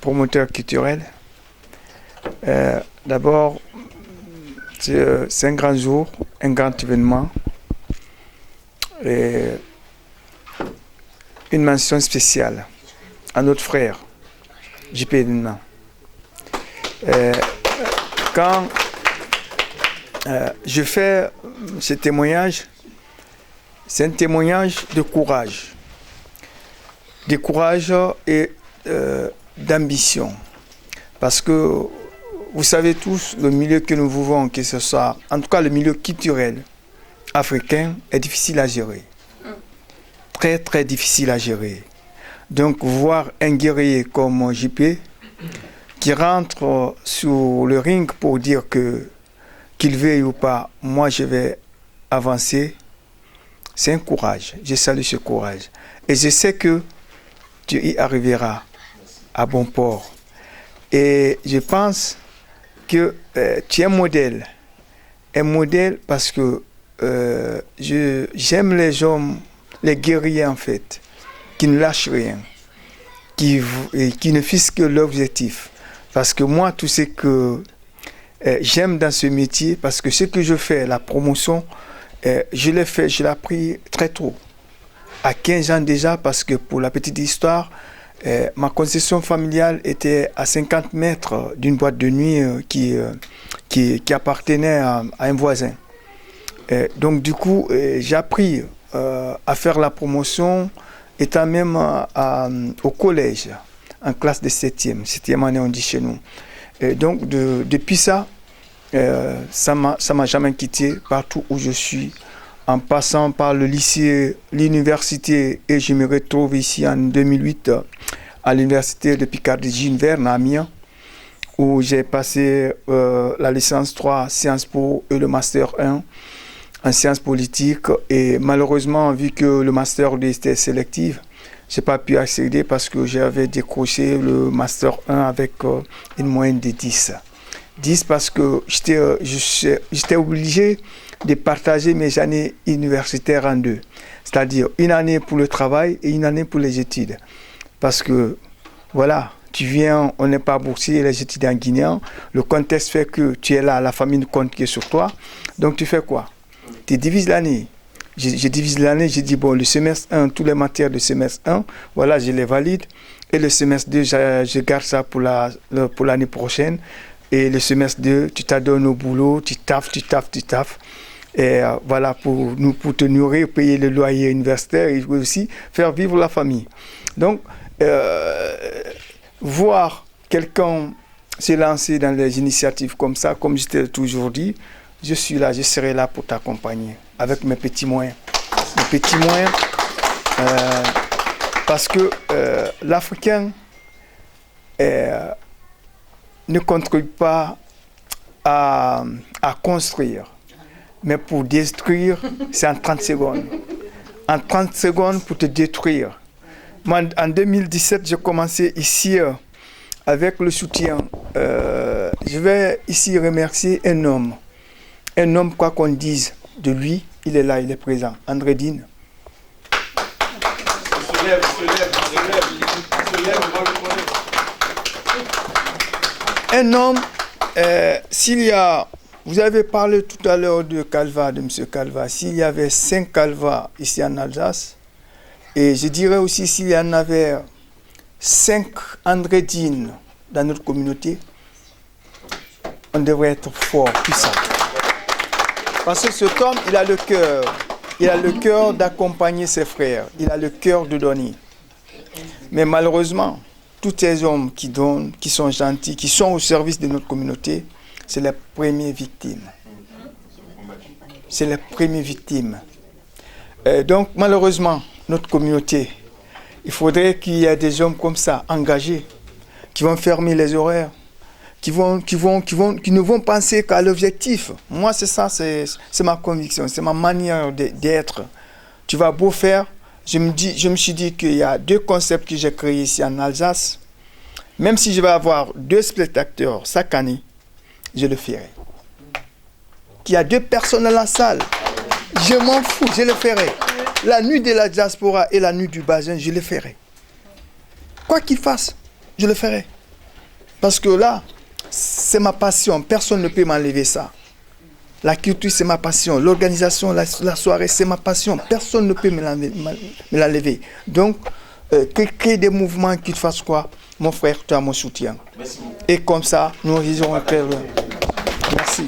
Promoteur culturel. D'abord, c'est un grand jour, un grand événement. Et une mention spéciale à notre frère, JP Edenman. Quand je fais ce témoignage, c'est un témoignage de courage. De courage et d'ambition. Parce que vous savez tous, le milieu que nous vivons, que ce soit, en tout cas le milieu culturel africain, est difficile à gérer. Très très difficile à gérer. Donc voir un guerrier comme JP qui rentre sur le ring pour dire que qu'il veuille ou pas, moi je vais avancer, c'est un courage. Je salue ce courage. Et je sais que tu y arriveras à bon port. Et je pense que tu es un modèle parce que j'aime les hommes, les guerriers en fait, qui ne lâchent rien, qui ne fixent que l'objectif. Parce que moi, tout ce que j'aime dans ce métier, parce que ce que je fais, la promotion, je l'ai fait, je l'ai appris très tôt, à 15 ans déjà, parce que pour la petite histoire, ma concession familiale était à 50 mètres d'une boîte de nuit qui appartenait à un voisin. Donc du coup, j'ai appris à faire la promotion, étant même au collège, en classe de 7e année on dit chez nous. Et donc depuis ça, ça m'a jamais quitté partout où je suis, en passant par le lycée, l'université, et je me retrouve ici en 2008 à l'université de Picardie-Ginverne à Amiens, où j'ai passé la licence 3 Sciences Po et le master 1 en sciences politiques. Et malheureusement, vu que le master 2 était sélectif, je n'ai pas pu accéder parce que j'avais décroché le master 1 avec une moyenne de 10. 10 parce que j'étais obligé de partager mes années universitaires en deux. C'est-à-dire une année pour le travail et une année pour les études. Parce que, voilà, tu viens, on n'est pas boursier, les études en guinéen. Le contexte fait que tu es là, la famille compte qui est sur toi. Donc tu fais quoi? Tu divises l'année. Je divise l'année, je dis, bon, le semestre 1, toutes les matières de semestre 1, voilà, je les valide. Et le semestre 2, je garde ça pour l'année prochaine. Et le semestre 2, tu t'adonnes au boulot, tu taffes. Et voilà, pour te nourrir, payer le loyer universitaire et aussi faire vivre la famille. Donc, voir quelqu'un se lancer dans des initiatives comme ça, comme je t'ai toujours dit, je suis là, je serai là pour t'accompagner avec mes petits moyens. Mes petits moyens, parce que l'Africain ne contribue pas à construire. Mais pour détruire, c'est en 30 secondes. En 30 secondes pour te détruire. Moi, en 2017, j'ai commencé ici avec le soutien. Je vais ici remercier un homme. Un homme, quoi qu'on dise de lui, il est là, il est présent. André Dine. Un homme, s'il y a... Vous avez parlé tout à l'heure de Calva, de M. Calva. S'il y avait 5 Calva ici en Alsace, et je dirais aussi s'il y en avait 5 André Dine dans notre communauté, on devrait être fort, puissant. Parce que cet homme, il a le cœur d'accompagner ses frères, il a le cœur de donner. Mais malheureusement, tous ces hommes qui donnent, qui sont gentils, qui sont au service de notre communauté, c'est les premières victimes. C'est les premières victimes. Donc, malheureusement, notre communauté, il faudrait qu'il y ait des hommes comme ça, engagés, qui vont fermer les horaires, qui ne vont penser qu'à l'objectif. Moi, c'est ça, c'est ma conviction, c'est ma manière d'être. Tu vas beau faire, je me suis dit qu'il y a 2 concepts que j'ai créés ici en Alsace. Même si je vais avoir 2 spectateurs chaque année, je le ferai. Qu'il y a 2 personnes dans la salle, je m'en fous, je le ferai. La nuit de la diaspora et la nuit du bazin, je le ferai. Quoi qu'il fasse, je le ferai. Parce que là, c'est ma passion. Personne ne peut m'enlever ça. La culture, c'est ma passion. L'organisation, la soirée, c'est ma passion. Personne ne peut me l'enlever. Donc, créer des mouvements qui te fassent quoi? Mon frère, tu as mon soutien. Merci. Et comme ça, nous irons très loin. Merci.